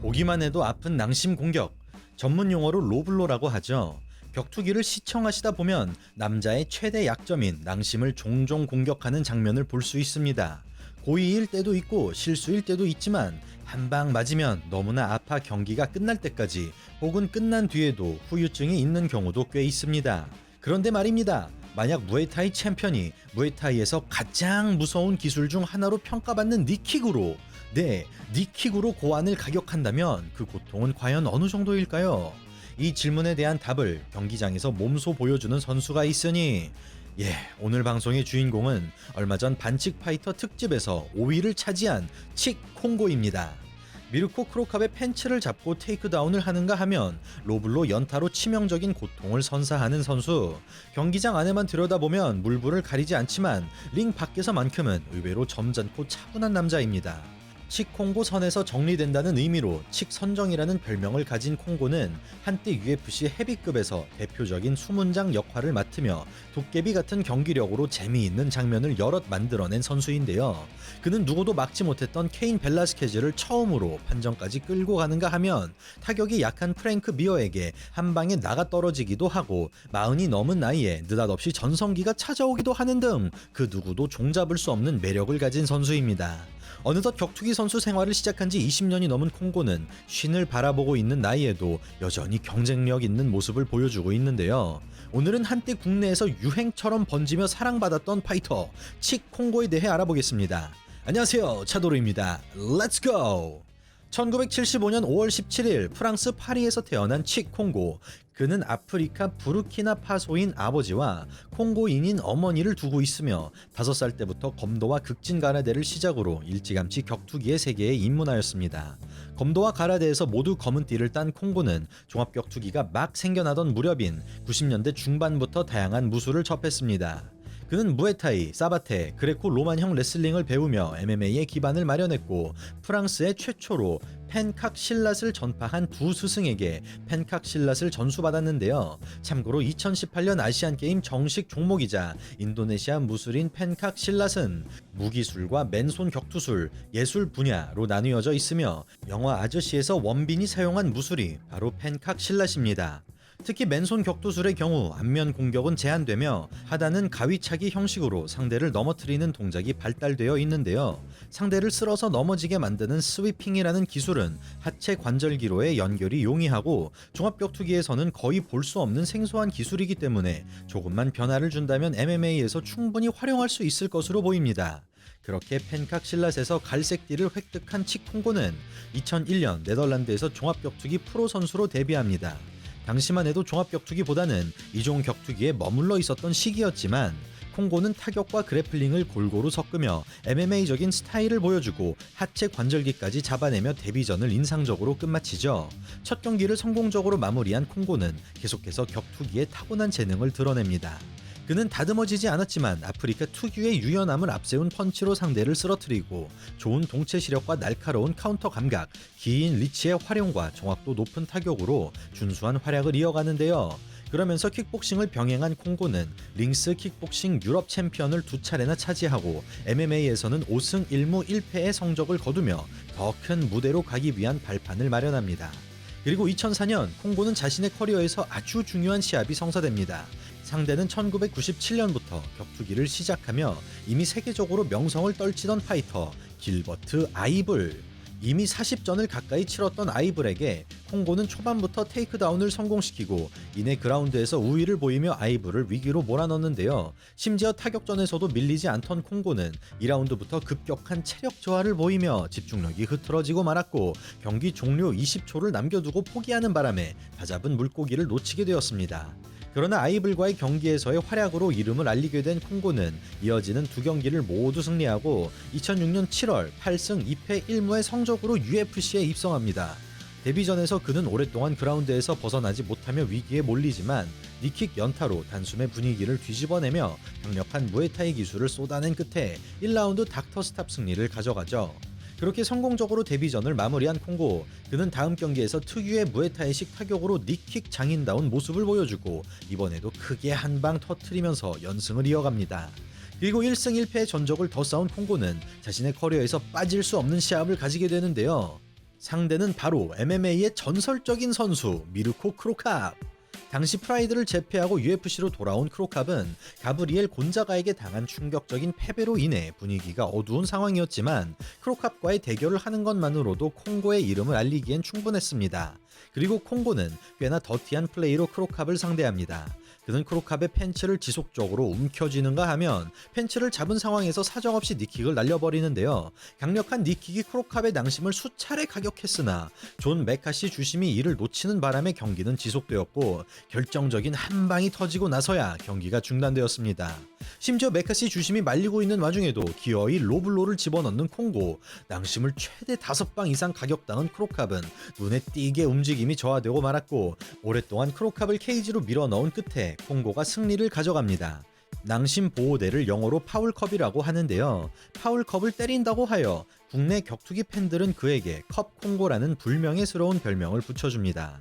보기만 해도 아픈 낭심 공격, 전문 용어로 로블로라고 하죠. 격투기를 시청하시다 보면 남자의 최대 약점인 낭심을 종종 공격하는 장면을 볼 수 있습니다. 고의일 때도 있고 실수일 때도 있지만 한 방 맞으면 너무나 아파 경기가 끝날 때까지 혹은 끝난 뒤에도 후유증이 있는 경우도 꽤 있습니다. 그런데 말입니다. 만약 무에타이 챔피언이 무에타이에서 가장 무서운 기술 중 하나로 평가받는 니킥으로 니킥으로 고환을 가격한다면 그 고통은 과연 어느 정도일까요? 이 질문에 대한 답을 경기장에서 몸소 보여주는 선수가 있으니 오늘 방송의 주인공은 얼마 전 반칙 파이터 특집에서 5위를 차지한 칙 콩고입니다. 미르코 크로캅의 팬츠를 잡고 테이크다운을 하는가 하면 로블로 연타로 치명적인 고통을 선사하는 선수. 경기장 안에만 들여다보면 물불을 가리지 않지만 링 밖에서만큼은 의외로 점잖고 차분한 남자입니다. 칙 콩고 선에서 정리된다는 의미로 칙 선정이라는 별명을 가진 콩고는 한때 UFC 헤비급에서 대표적인 수문장 역할을 맡으며 도깨비 같은 경기력으로 재미있는 장면을 여럿 만들어낸 선수인데요. 그는 누구도 막지 못했던 케인 벨라스케즈를 처음으로 판정까지 끌고 가는가 하면 타격이 약한 프랭크 미어에게 한 방에 나가 떨어지기도 하고 40이 넘은 나이에 느닷없이 전성기가 찾아오기도 하는 등 그 누구도 종잡을 수 없는 매력을 가진 선수입니다. 어느덧 격투기 선수 생활을 시작한 지 20년이 넘은 콩고는 쉰을 바라보고 있는 나이에도 여전히 경쟁력 있는 모습을 보여주고 있는데요. 오늘은 한때 국내에서 유행처럼 번지며 사랑받았던 파이터 칙 콩고에 대해 알아보겠습니다. 안녕하세요, 차도르입니다. 렛츠 고! 1975년 5월 17일 프랑스 파리에서 태어난 칙 콩고. 그는 아프리카 부르키나파소인 아버지와 콩고인인 어머니를 두고 있으며 5살 때부터 검도와 극진 가라데를 시작으로 일찌감치 격투기의 세계에 입문하였습니다. 검도와 가라데에서 모두 검은 띠를 딴 콩고는 종합격투기가 막 생겨나던 무렵인 90년대 중반부터 다양한 무술을 접했습니다. 그는 무에타이, 사바테, 그레코 로만형 레슬링을 배우며 MMA의 기반을 마련했고 프랑스의 최초로 펜칵실랏을 전파한 두 스승에게 펜칵실랏을 전수받았는데요. 참고로 2018년 아시안게임 정식 종목이자 인도네시아 무술인 펜칵실랏은 무기술과 맨손 격투술, 예술 분야로 나뉘어져 있으며 영화 아저씨에서 원빈이 사용한 무술이 바로 펜칵실랏입니다. 특히 맨손 격투술의 경우 안면 공격은 제한되며 하단은 가위차기 형식으로 상대를 넘어뜨리는 동작이 발달되어 있는데요. 상대를 쓸어서 넘어지게 만드는 스위핑이라는 기술은 하체 관절기로의 연결이 용이하고 종합격투기에서는 거의 볼 수 없는 생소한 기술이기 때문에 조금만 변화를 준다면 MMA에서 충분히 활용할 수 있을 것으로 보입니다. 그렇게 펜칵실랏에서 갈색띠를 획득한 칙 콩고는 2001년 네덜란드에서 종합격투기 프로 선수로 데뷔합니다. 당시만 해도 종합격투기보다는 이종 격투기에 머물러 있었던 시기였지만 콩고는 타격과 그래플링을 골고루 섞으며 MMA적인 스타일을 보여주고 하체 관절기까지 잡아내며 데뷔전을 인상적으로 끝마치죠. 첫 경기를 성공적으로 마무리한 콩고는 계속해서 격투기에 타고난 재능을 드러냅니다. 그는 다듬어지지 않았지만 아프리카 특유의 유연함을 앞세운 펀치로 상대를 쓰러뜨리고 좋은 동체 시력과 날카로운 카운터 감각, 긴 리치의 활용과 정확도 높은 타격으로 준수한 활약을 이어가는데요. 그러면서 킥복싱을 병행한 콩고는 링스 킥복싱 유럽 챔피언을 2차례나 차지하고 MMA에서는 5승 1무 1패의 성적을 거두며 더 큰 무대로 가기 위한 발판을 마련합니다. 그리고 2004년 콩고는 자신의 커리어에서 아주 중요한 시합이 성사됩니다. 상대는 1997년부터 격투기를 시작하며 이미 세계적으로 명성을 떨치던 파이터 길버트 아이블. 이미 40전을 가까이 치렀던 아이블에게 콩고는 초반부터 테이크다운을 성공시키고 이내 그라운드에서 우위를 보이며 아이블을 위기로 몰아넣는데요. 심지어 타격전에서도 밀리지 않던 콩고는 2라운드부터 급격한 체력 저하를 보이며 집중력이 흐트러지고 말았고 경기 종료 20초를 남겨두고 포기하는 바람에 다잡은 물고기를 놓치게 되었습니다. 그러나 아이블과의 경기에서의 활약으로 이름을 알리게 된 콩고는 이어지는 두 경기를 모두 승리하고 2006년 7월 8승 2패 1무의 성적으로 UFC에 입성합니다. 데뷔전에서 그는 오랫동안 그라운드에서 벗어나지 못하며 위기에 몰리지만 니킥 연타로 단숨에 분위기를 뒤집어내며 강력한 무에타이 기술을 쏟아낸 끝에 1라운드 닥터 스탑 승리를 가져가죠. 그렇게 성공적으로 데뷔전을 마무리한 콩고. 그는 다음 경기에서 특유의 무에타이식 타격으로 니킥 장인다운 모습을 보여주고 이번에도 크게 한 방 터트리면서 연승을 이어갑니다. 그리고 1승 1패의 전적을 더 쌓은 콩고는 자신의 커리어에서 빠질 수 없는 시합을 가지게 되는데요. 상대는 바로 MMA의 전설적인 선수 미르코 크로캅. 당시 프라이드를 제패하고 UFC로 돌아온 크로캅은 가브리엘 곤자가에게 당한 충격적인 패배로 인해 분위기가 어두운 상황이었지만 크로캅과의 대결을 하는 것만으로도 콩고의 이름을 알리기엔 충분했습니다. 그리고 콩고는 꽤나 더티한 플레이로 크로캅을 상대합니다. 그는 크로캅의 팬츠를 지속적으로 움켜쥐는가 하면 팬츠를 잡은 상황에서 사정없이 니킥을 날려버리는데요. 강력한 니킥이 크로캅의 낭심을 수차례 가격했으나 존 메카시 주심이 이를 놓치는 바람에 경기는 지속되었고 결정적인 한 방이 터지고 나서야 경기가 중단되었습니다. 심지어 메카시 주심이 말리고 있는 와중에도 기어이 로블로를 집어넣는 콩고, 낭심을 최대 5방 이상 가격당한 크로캅은 눈에 띄게 움직임이 저하되고 말았고 오랫동안 크로캅을 케이지로 밀어넣은 끝에 콩고가 승리를 가져갑니다. 낭심 보호대를 영어로 파울컵이라고 하는데요. 파울컵을 때린다고 하여 국내 격투기 팬들은 그에게 컵 콩고라는 불명예스러운 별명을 붙여줍니다.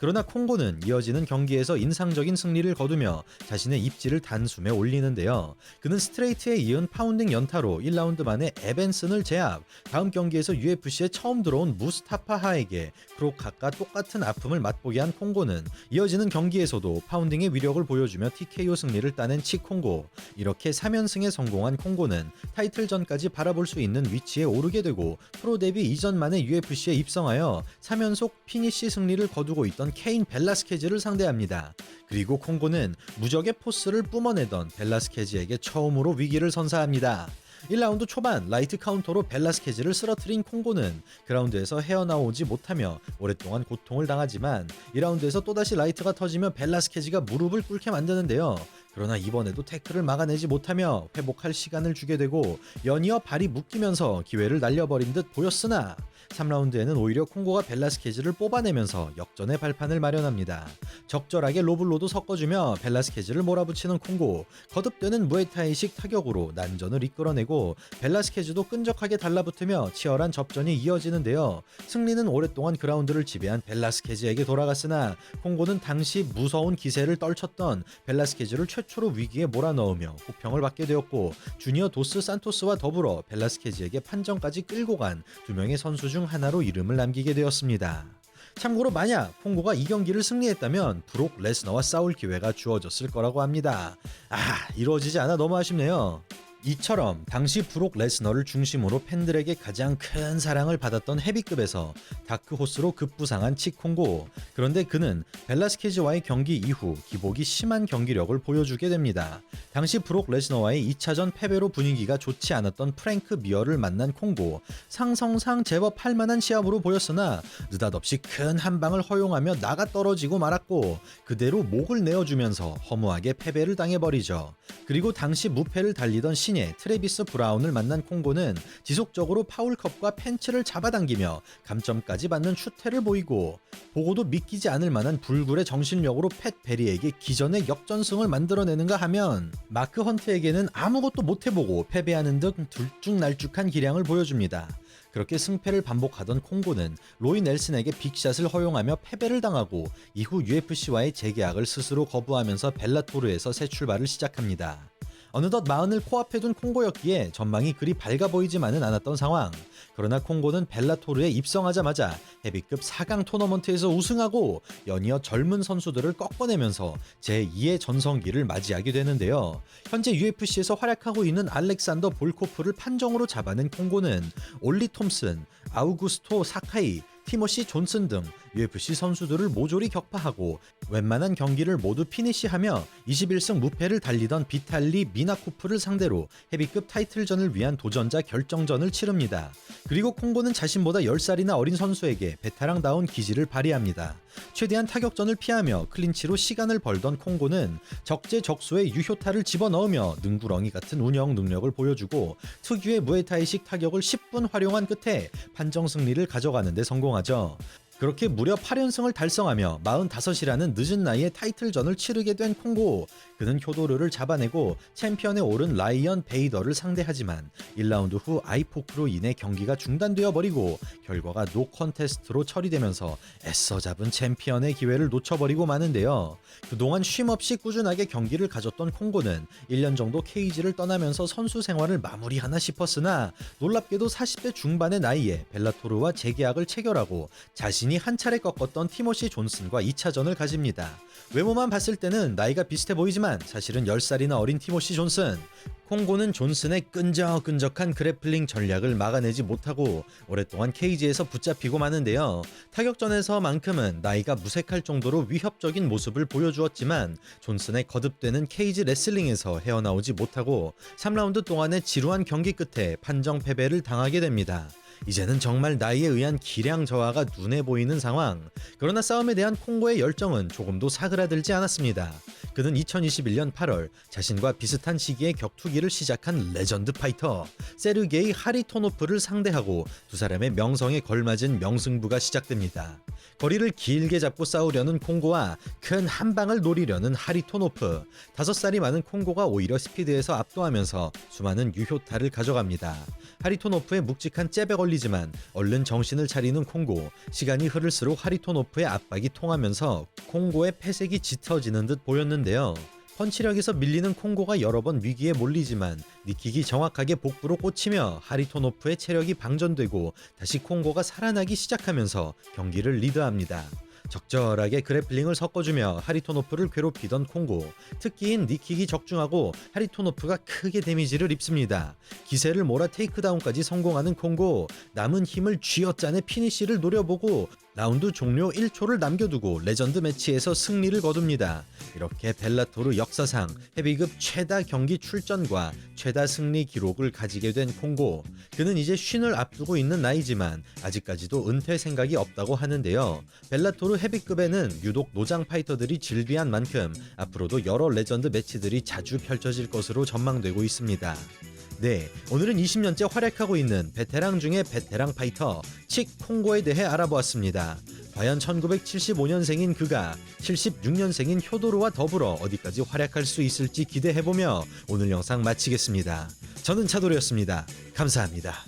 그러나 콩고는 이어지는 경기에서 인상적인 승리를 거두며 자신의 입지를 단숨에 올리는데요. 그는 스트레이트에 이은 파운딩 연타로 1라운드 만에 에벤슨을 제압, 다음 경기에서 UFC에 처음 들어온 무스타파 하에게 크로캅과 똑같은 아픔을 맛보게 한 콩고는 이어지는 경기에서도 파운딩의 위력을 보여주며 TKO 승리를 따낸 치콩고. 이렇게 3연승에 성공한 콩고는 타이틀전까지 바라볼 수 있는 위치에 오르게 되고 프로 데뷔 이전 만에 UFC에 입성하여 3연속 피니시 승리를 거두고 있던 케인 벨라스케즈를 상대합니다. 그리고 콩고는 무적의 포스를 뿜어내던 벨라스케즈에게 처음으로 위기를 선사합니다. 1라운드 초반 라이트 카운터로 벨라스케즈를 쓰러뜨린 콩고는 그라운드에서 헤어나오지 못하며 오랫동안 고통을 당하지만 2라운드에서 또다시 라이트가 터지며 벨라스케즈가 무릎을 꿇게 만드는데요. 그러나 이번에도 태클을 막아내지 못하며 회복할 시간을 주게 되고 연이어 발이 묶이면서 기회를 날려버린 듯 보였으나 3라운드에는 오히려 콩고가 벨라스케즈를 뽑아내면서 역전의 발판을 마련합니다. 적절하게 로블로도 섞어주며 벨라스케즈를 몰아붙이는 콩고, 거듭되는 무에타이식 타격으로 난전을 이끌어내고 벨라스케즈도 끈적하게 달라붙으며 치열한 접전이 이어지는데요. 승리는 오랫동안 그라운드를 지배한 벨라스케즈에게 돌아갔으나 콩고는 당시 무서운 기세를 떨쳤던 벨라스케즈를 최초로 위기에 몰아넣으며 호평을 받게 되었고 주니어 도스 산토스와 더불어 벨라스케즈에게 판정까지 끌고 간 두 명의 선수 중 하나로 이름을 남기게 되었습니다. 참고로 만약 콩고가 이 경기를 승리했다면 브록 레스너와 싸울 기회가 주어졌을 거라고 합니다. 이루어지지 않아 너무 아쉽네요. 이처럼 당시 브록 레스너를 중심으로 팬들에게 가장 큰 사랑을 받았던 헤비급에서 다크호스로 급부상한 치콩고. 그런데 그는 벨라스케즈와의 경기 이후 기복이 심한 경기력을 보여주게 됩니다. 당시 브록 레스너와의 2차전 패배로 분위기가 좋지 않았던 프랭크 미어를 만난 콩고. 상성상 제법 할만한 시합으로 보였으나 느닷없이 큰 한방을 허용하며 나가 떨어지고 말았고 그대로 목을 내어주면서 허무하게 패배를 당해버리죠. 그리고 당시 무패를 달리던 신예 트래비스 브라운을 만난 콩고는 지속적으로 파울컵과 팬츠를 잡아당기며 감점까지 받는 추태를 보이고 보고도 믿기지 않을 만한 불굴의 정신력으로 팻 베리에게 기전의 역전승을 만들어내는가 하면 마크 헌트에게는 아무것도 못해보고 패배하는 등 들쭉날쭉한 기량을 보여줍니다. 그렇게 승패를 반복하던 콩고는 로이 넬슨에게 빅샷을 허용하며 패배를 당하고 이후 UFC와의 재계약을 스스로 거부하면서 벨라토르에서 새 출발을 시작합니다. 어느덧 마흔을 코앞에 둔 콩고였기에 전망이 그리 밝아 보이지만은 않았던 상황. 그러나 콩고는 벨라토르에 입성하자마자 헤비급 4강 토너먼트에서 우승하고 연이어 젊은 선수들을 꺾어내면서 제2의 전성기를 맞이하게 되는데요. 현재 UFC에서 활약하고 있는 알렉산더 볼코프를 판정으로 잡아낸 콩고는 올리 톰슨, 아우구스토 사카이, 티모시 존슨 등 UFC 선수들을 모조리 격파하고 웬만한 경기를 모두 피니시하며 21승 무패를 달리던 비탈리 미나코프를 상대로 헤비급 타이틀전을 위한 도전자 결정전을 치릅니다. 그리고 콩고는 자신보다 10살이나 어린 선수에게 베테랑다운 기질을 발휘합니다. 최대한 타격전을 피하며 클린치로 시간을 벌던 콩고는 적재적소에 유효타를 집어넣으며 능구렁이 같은 운영 능력을 보여주고 특유의 무에타이식 타격을 10분 활용한 끝에 판정 승리를 가져가는 데 성공하죠. 그렇게 무려 8연승을 달성하며 45이라는 늦은 나이에 타이틀전을 치르게 된 콩고. 그는 효도르를 잡아내고 챔피언에 오른 라이언 베이더를 상대하지만 1라운드 후 아이포크로 인해 경기가 중단되어 버리고 결과가 노 컨테스트로 처리되면서 애써 잡은 챔피언의 기회를 놓쳐버리고 마는데요. 그동안 쉼없이 꾸준하게 경기를 가졌던 콩고는 1년 정도 케이지를 떠나면서 선수 생활을 마무리하나 싶었으나 놀랍게도 40대 중반의 나이에 벨라토르와 재계약을 체결하고 자신이 한 차례 꺾었던 티모시 존슨과 2차전을 가집니다. 외모만 봤을 때는 나이가 비슷해 보이지만 사실은 10살이나 어린 티모시 존슨. 콩고는 존슨의 끈적끈적한 그래플링 전략을 막아내지 못하고 오랫동안 케이지에서 붙잡히고 마는데요. 타격전에서만큼은 나이가 무색할 정도로 위협적인 모습을 보여주었지만 존슨의 거듭되는 케이지 레슬링에서 헤어나오지 못하고 3라운드 동안의 지루한 경기 끝에 판정 패배를 당하게 됩니다. 이제는 정말 나이에 의한 기량 저하가 눈에 보이는 상황. 그러나 싸움에 대한 콩고의 열정은 조금도 사그라들지 않았습니다. 그는 2021년 8월 자신과 비슷한 시기에 격투기를 시작한 레전드 파이터 세르게이 하리토노프를 상대하고 두 사람의 명성에 걸맞은 명승부가 시작됩니다. 거리를 길게 잡고 싸우려는 콩고와 큰 한 방을 노리려는 하리토노프. 5살이 많은 콩고가 오히려 스피드에서 압도하면서 수많은 유효타를 가져갑니다. 하리토노프의 묵직한 잽에 걸리지만 얼른 정신을 차리는 콩고. 시간이 흐를수록 하리토노프의 압박이 통하면서 콩고의 패색이 짙어지는 듯 보였는데요. 펀치력에서 밀리는 콩고가 여러 번 위기에 몰리지만 니킥이 정확하게 복부로 꽂히며 하리토노프의 체력이 방전되고 다시 콩고가 살아나기 시작하면서 경기를 리드합니다. 적절하게 그래플링을 섞어주며 하리토노프를 괴롭히던 콩고. 특기인 니킥이 적중하고 하리토노프가 크게 데미지를 입습니다. 기세를 몰아 테이크다운까지 성공하는 콩고. 남은 힘을 쥐어짜내 피니쉬를 노려보고 라운드 종료 1초를 남겨두고 레전드 매치에서 승리를 거둡니다. 이렇게 벨라토르 역사상 헤비급 최다 경기 출전과 최다 승리 기록을 가지게 된 콩고. 그는 이제 쉰을 앞두고 있는 나이지만 아직까지도 은퇴 생각이 없다고 하는데요. 벨라토르 헤비급에는 유독 노장 파이터들이 즐비한 만큼 앞으로도 여러 레전드 매치들이 자주 펼쳐질 것으로 전망되고 있습니다. 네, 오늘은 20년째 활약하고 있는 베테랑 중의 베테랑 파이터 칙 콩고에 대해 알아보았습니다. 과연 1975년생인 그가 76년생인 효도르와 더불어 어디까지 활약할 수 있을지 기대해보며 오늘 영상 마치겠습니다. 저는 차도르였습니다. 감사합니다.